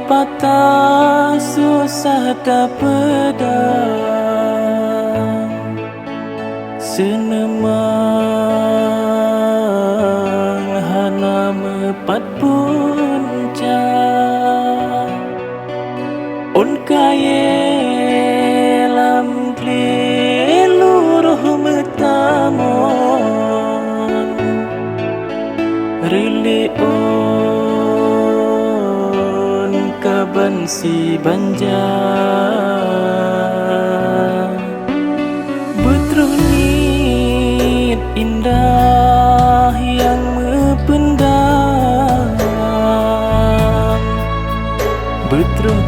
patah susah dapedang senemang hana mepat puncak on kaye lam kleluruh metamon rile on kaban si banja betrunit indah yang mependam betruh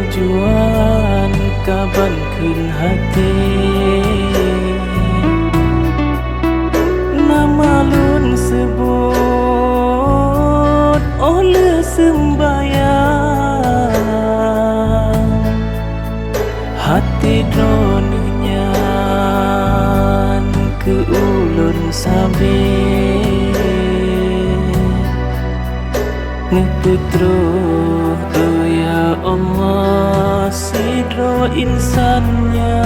tujuan kaban kun hati nama lun sebut oleh sembayang hati dronunya ke ulun sabe ngeputro ya Allah sidro insannya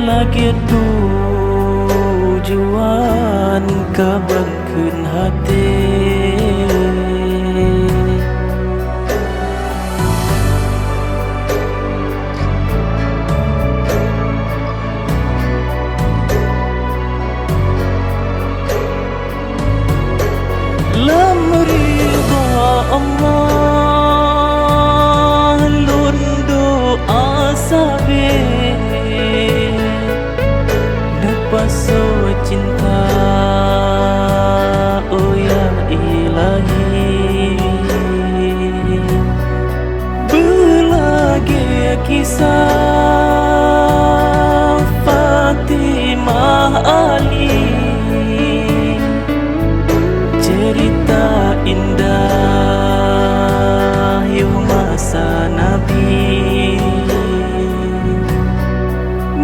lagi tujuan kaban kun hati lam ridha Allah lun doa sabe nepaso cinta oh ya ilahi belagi kisah Fatimah Ali cerita indah yuh masa Nabi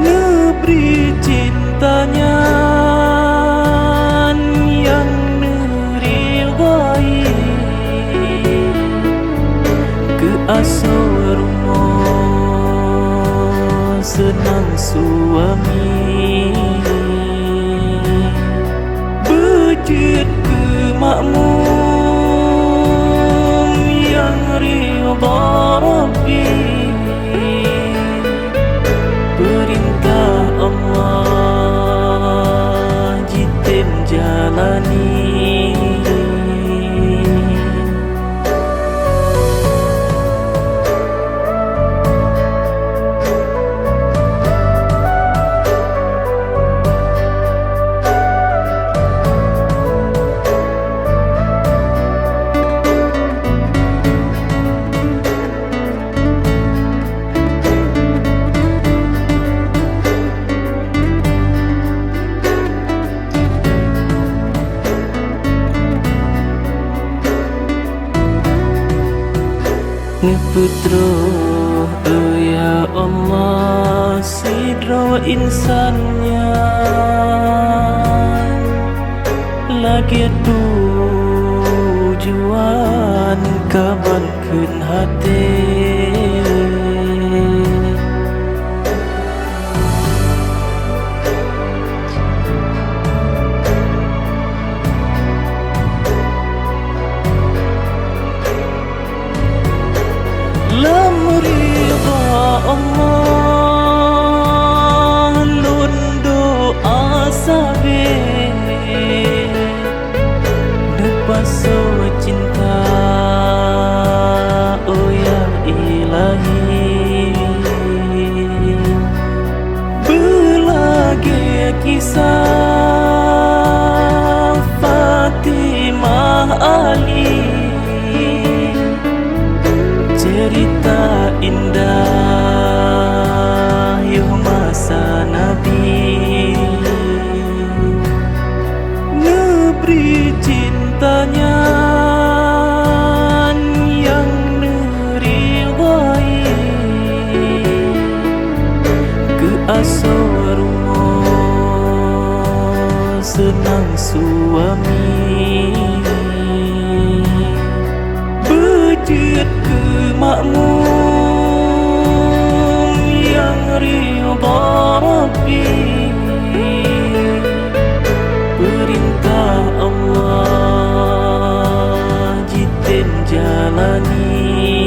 neberi cintanya yang neriwai ke asormo senang suami bejit makmum yang ridha Rabbi perintah Allah jitim jalani ngeputro ya Allah sidro insannya lagi tujuan kaban kun hati lam ridha Allah lun doa sabe nepaso cinta oh ya ilahi belagi kisah Fatimah Ali cerita indah yuh masa Nabi neberi cintanya yang neriwai ke asormo jalani.